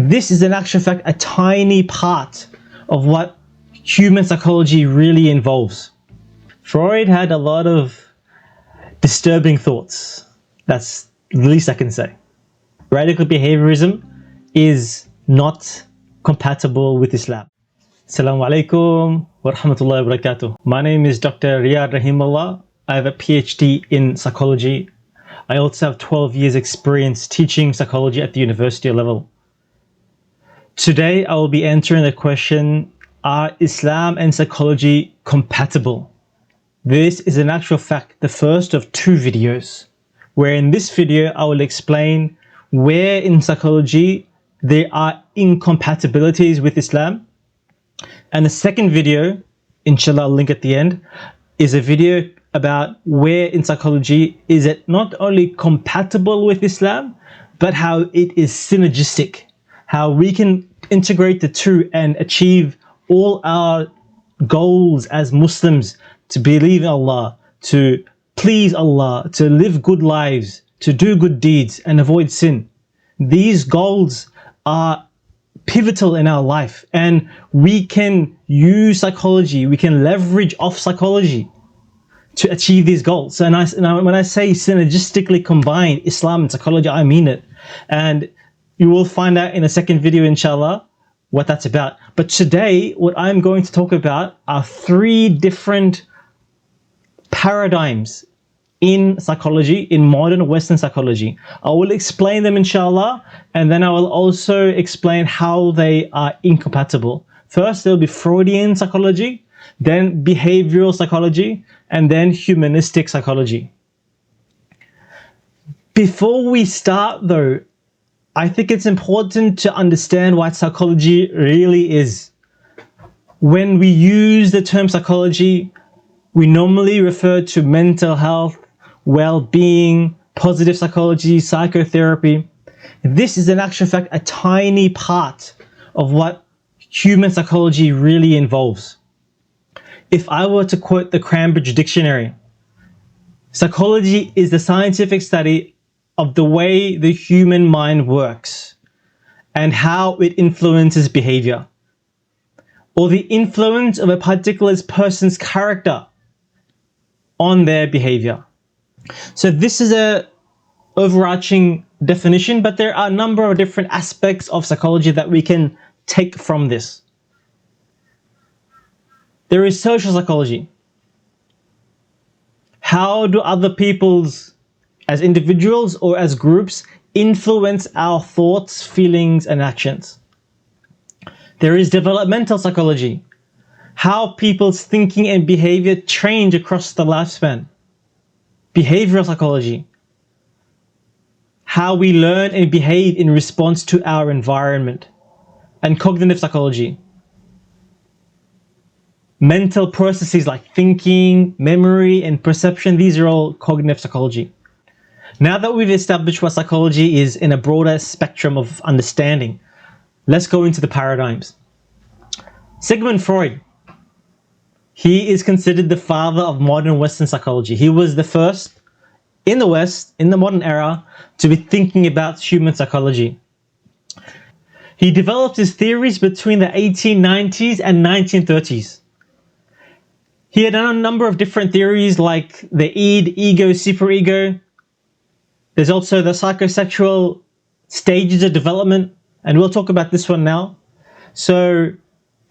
This is in actual fact a tiny part of what human psychology really involves. Freud had a lot of disturbing thoughts. That's the least I can say. Radical behaviorism is not compatible with Islam. Assalamu alaikum wa rahmatullahi wa barakatuh. My name is Dr. Riyad Rahimullah. I have a PhD in psychology. I also have 12 years experience teaching psychology at the university level. Today I will be answering the question, are Islam and psychology compatible? This is in actual fact the first of two videos, where in this video I will explain where in psychology there are incompatibilities with Islam. And the second video, inshallah I'll link at the end, is a video about where in psychology is it not only compatible with Islam, but how it is synergistic, how we can integrate the two and achieve all our goals as Muslims, to believe in Allah, to please Allah, to live good lives, to do good deeds and avoid sin. These goals are pivotal in our life, and we can use psychology, we can leverage off psychology to achieve these goals. And when I say synergistically combine Islam and psychology, I mean it. And you will find out in a second video, inshallah, what that's about. But today, what I'm going to talk about are three different paradigms in psychology, in modern Western psychology. I will explain them, inshallah, and then I will also explain how they are incompatible. First, there will be Freudian psychology, then behavioral psychology, and then humanistic psychology. Before we start though, I think it's important to understand what psychology really is. When we use the term psychology, we normally refer to mental health, well-being, positive psychology, psychotherapy. This is in actual fact a tiny part of what human psychology really involves. If I were to quote the Cambridge Dictionary, psychology is the scientific study of the way the human mind works and how it influences behavior, or the influence of a particular person's character on their behavior. So this is a overarching definition, but there are a number of different aspects of psychology that we can take from this. There is social psychology. How do other people's, as individuals or as groups, influence our thoughts, feelings, and actions? There is developmental psychology. How people's thinking and behavior change across the lifespan. Behavioral psychology. How we learn and behave in response to our environment. And cognitive psychology. Mental processes like thinking, memory, and perception, these are all cognitive psychology. Now that we've established what psychology is in a broader spectrum of understanding, let's go into the paradigms. Sigmund Freud. He is considered the father of modern Western psychology. He was the first in the West, in the modern era, to be thinking about human psychology. He developed his theories between the 1890s and 1930s. He had a number of different theories like the id, ego, superego. There's also the psychosexual stages of development, and we'll talk about this one now. So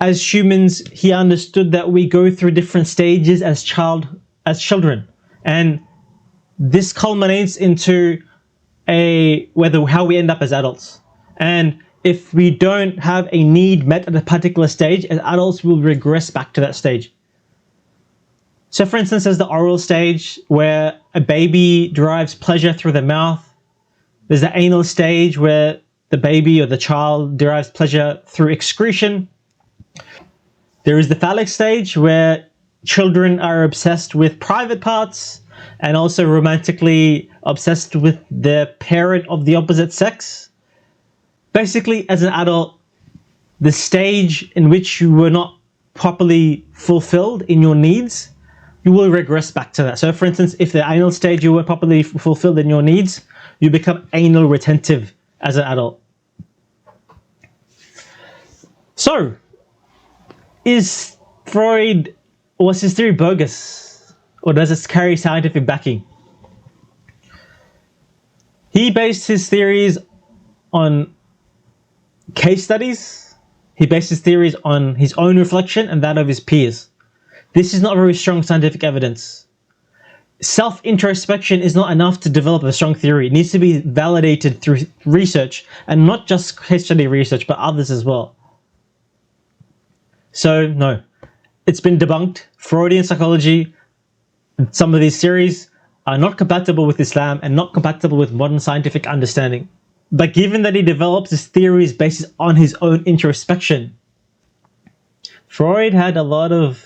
as humans, he understood that we go through different stages as children, and this culminates into how we end up as adults. And if we don't have a need met at a particular stage, as adults will regress back to that stage. So for instance, there's the oral stage where a baby derives pleasure through the mouth. There's the anal stage where the baby or the child derives pleasure through excretion. There is the phallic stage where children are obsessed with private parts and also romantically obsessed with the parent of the opposite sex. Basically, as an adult, the stage in which you were not properly fulfilled in your needs, you will regress back to that. So for instance, if the anal stage you weren't properly fulfilled in your needs, you become anal retentive as an adult. So, was his theory bogus? Or does it carry scientific backing? He based his theories on case studies. He based his theories on his own reflection and that of his peers. This is not very strong scientific evidence. Self-introspection is not enough to develop a strong theory. It needs to be validated through research, and not just case study research, but others as well. So, no. It's been debunked. Freudian psychology, some of these theories are not compatible with Islam and not compatible with modern scientific understanding. But given that he develops his theories based on his own introspection, Freud had a lot of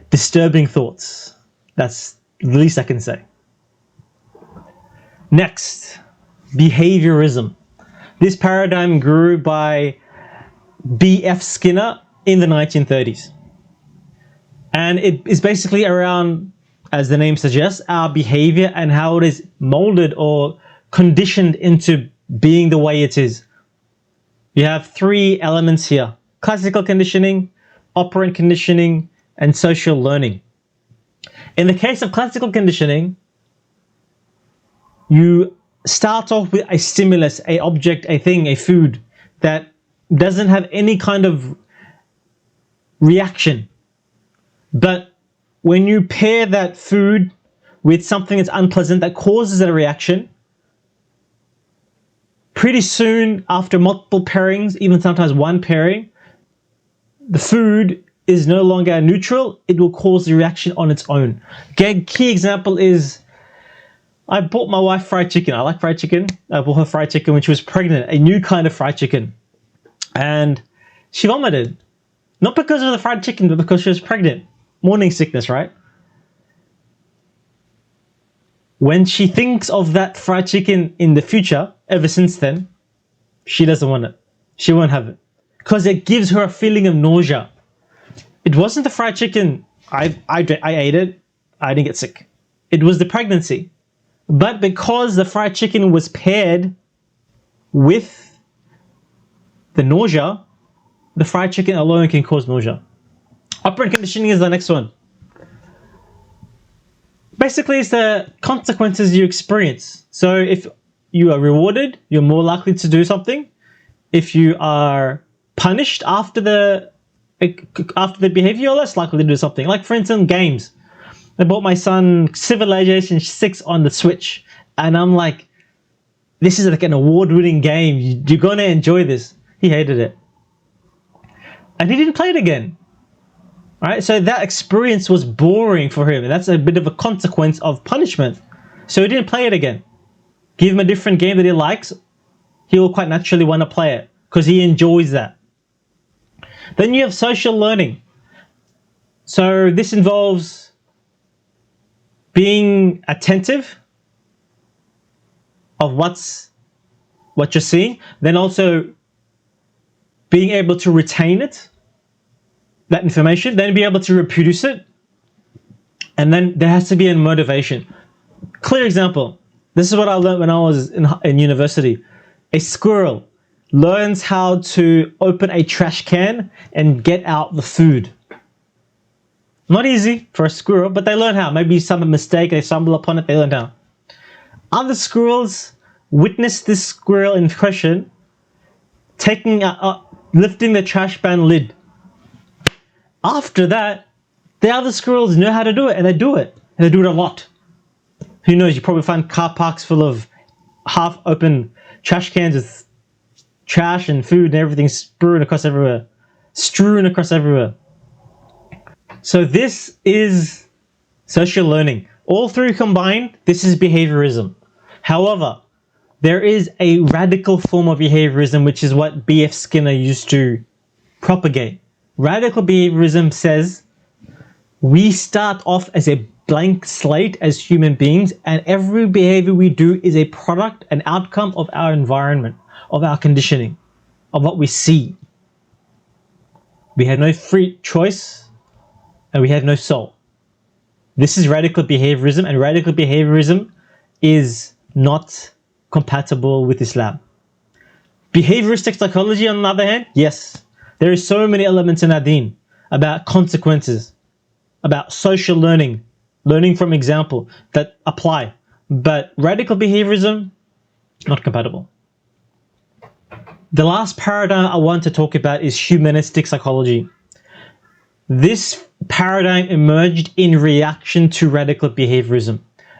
disturbing thoughts. That's the least I can say. Next, behaviorism. This paradigm grew by B.F. Skinner in the 1930s. And it is basically around, as the name suggests, our behavior and how it is molded or conditioned into being the way it is. You have three elements here: classical conditioning, operant conditioning, and social learning. In the case of classical conditioning, you start off with a stimulus, a object, a thing, a food that doesn't have any kind of reaction. But when you pair that food with something that's unpleasant that causes a reaction, pretty soon after multiple pairings, even sometimes one pairing, the food is no longer neutral. It will cause the reaction on its own. Okay, key example is, I bought my wife fried chicken. I like fried chicken. I bought her fried chicken when she was pregnant, a new kind of fried chicken. And she vomited. Not because of the fried chicken, but because she was pregnant. Morning sickness, right? When she thinks of that fried chicken in the future, ever since then, she doesn't want it. She won't have it. Because it gives her a feeling of nausea. It wasn't the fried chicken. I ate it. I didn't get sick. It was the pregnancy. But because the fried chicken was paired with the nausea, the fried chicken alone can cause nausea. Operant conditioning is the next one. Basically, it's the consequences you experience. So if you are rewarded, you're more likely to do something. If you are punished after the behavior, you're less likely to do something. Like, for instance, games. I bought my son Civilization 6 on the Switch, and I'm like, this is like an award-winning game. You're going to enjoy this. He hated it. And he didn't play it again. Right? So that experience was boring for him, and that's a bit of a consequence of punishment. So he didn't play it again. Give him a different game that he likes, he will quite naturally want to play it because he enjoys that. Then you have social learning. So this involves being attentive of what you're seeing, then also being able to retain it, that information, then be able to reproduce it, and then there has to be a motivation. Clear example. This is what I learned when I was in university. A squirrel learns how to open a trash can and get out the food. Not easy for a squirrel, but they learn how. Maybe some mistake, they stumble upon it, they learn how. Other squirrels witness this squirrel in question lifting the trash can lid. After that, the other squirrels know how to do it, and they do it. And they do it a lot. Who knows, you probably find car parks full of half-open trash cans with trash and food and everything strewn across everywhere. So this is social learning. All three combined, this is behaviorism. However, there is a radical form of behaviorism, which is what B.F. Skinner used to propagate. Radical behaviorism says we start off as a blank slate as human beings, and every behavior we do is a product, an outcome of our environment, of our conditioning, of what we see. We have no free choice, and we have no soul. This is radical behaviorism, and radical behaviorism is not compatible with Islam. Behavioristic psychology, on the other hand, yes, There is so many elements in our deen about consequences, about social learning, learning from example that apply. But radical behaviorism, not compatible. The last paradigm I want to talk about is humanistic psychology. This paradigm emerged in reaction to radical behaviorism,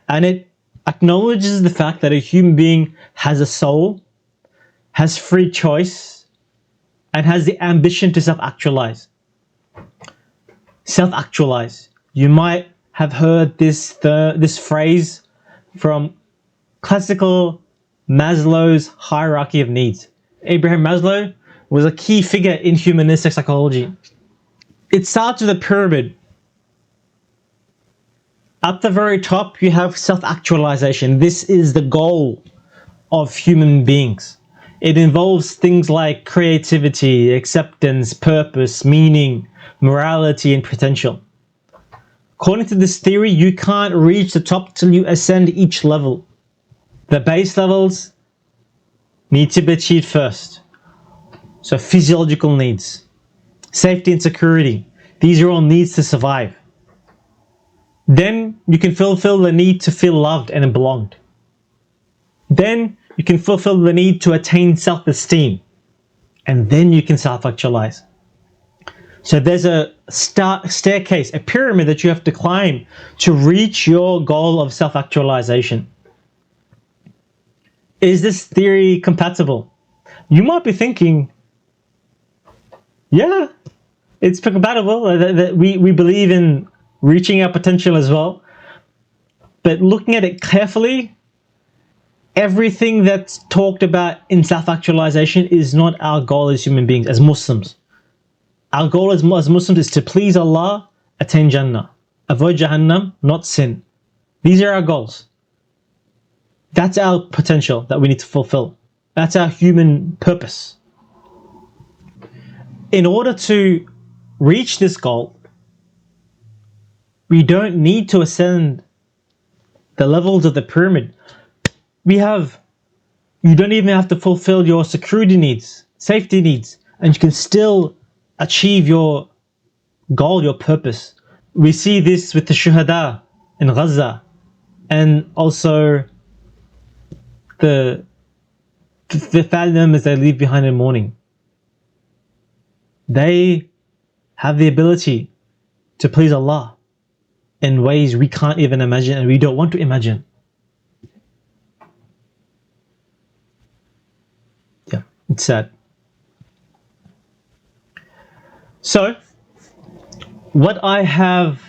and it acknowledges the fact that a human being has a soul, has free choice, and has the ambition to self-actualize. Self-actualize. You might have heard this phrase from classical Maslow's hierarchy of needs. Abraham Maslow was a key figure in humanistic psychology. It starts with a pyramid. At the very top, you have self-actualization. This is the goal of human beings. It involves things like creativity, acceptance, purpose, meaning, morality, and potential. According to this theory, you can't reach the top till you ascend each level. The base levels need to be achieved first. So physiological needs, safety and security, these are all needs to survive. Then you can fulfill the need to feel loved and belonged. Then you can fulfill the need to attain self-esteem. And then you can self-actualize. So there's a staircase, a pyramid that you have to climb to reach your goal of self-actualization. Is this theory compatible? You might be thinking, yeah, it's compatible. We believe in reaching our potential as well. But looking at it carefully, everything that's talked about in self-actualization is not our goal as human beings, as Muslims. Our goal as Muslims is to please Allah, attain Jannah, avoid Jahannam, not sin. These are our goals. That's our potential that we need to fulfill. That's our human purpose. In order to reach this goal, we don't need to ascend the levels of the pyramid. You don't even have to fulfill your security needs, safety needs, and you can still achieve your goal, your purpose. We see this with the shuhada in Gaza, and also the family members they leave behind in the morning. They have the ability to please Allah in ways we can't even imagine and we don't want to imagine. Yeah, it's sad. So, what I have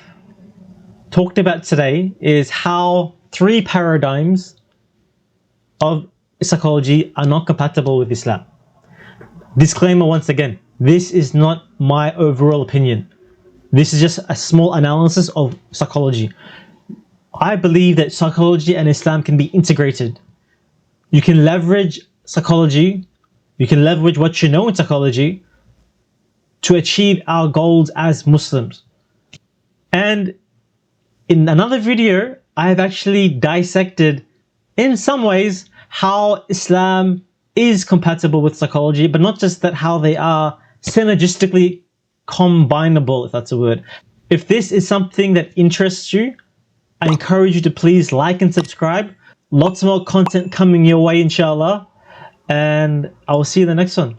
talked about today is how 3 paradigms of psychology are not compatible with Islam. Disclaimer once again, this is not my overall opinion. This is just a small analysis of psychology. I believe that psychology and Islam can be integrated. You can leverage psychology, you can leverage what you know in psychology to achieve our goals as Muslims. And in another video, I have actually dissected in some ways how Islam is compatible with psychology, but not just that, how they are synergistically combinable, if that's a word. If this is something that interests you, I encourage you to please like and subscribe. Lots more content coming your way, inshallah. And I will see you in the next one.